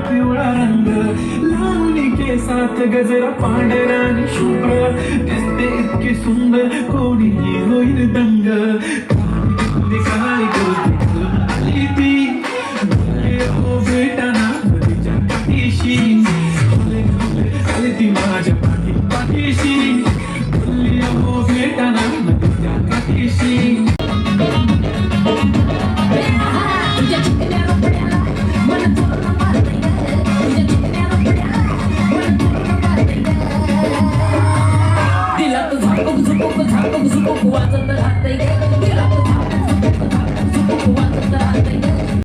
पिवळा रंग लावणी केसात गजरा पांढरा आणि शुभ्र दिसते इतकी सुंदर कोणीही होईल दंग काळी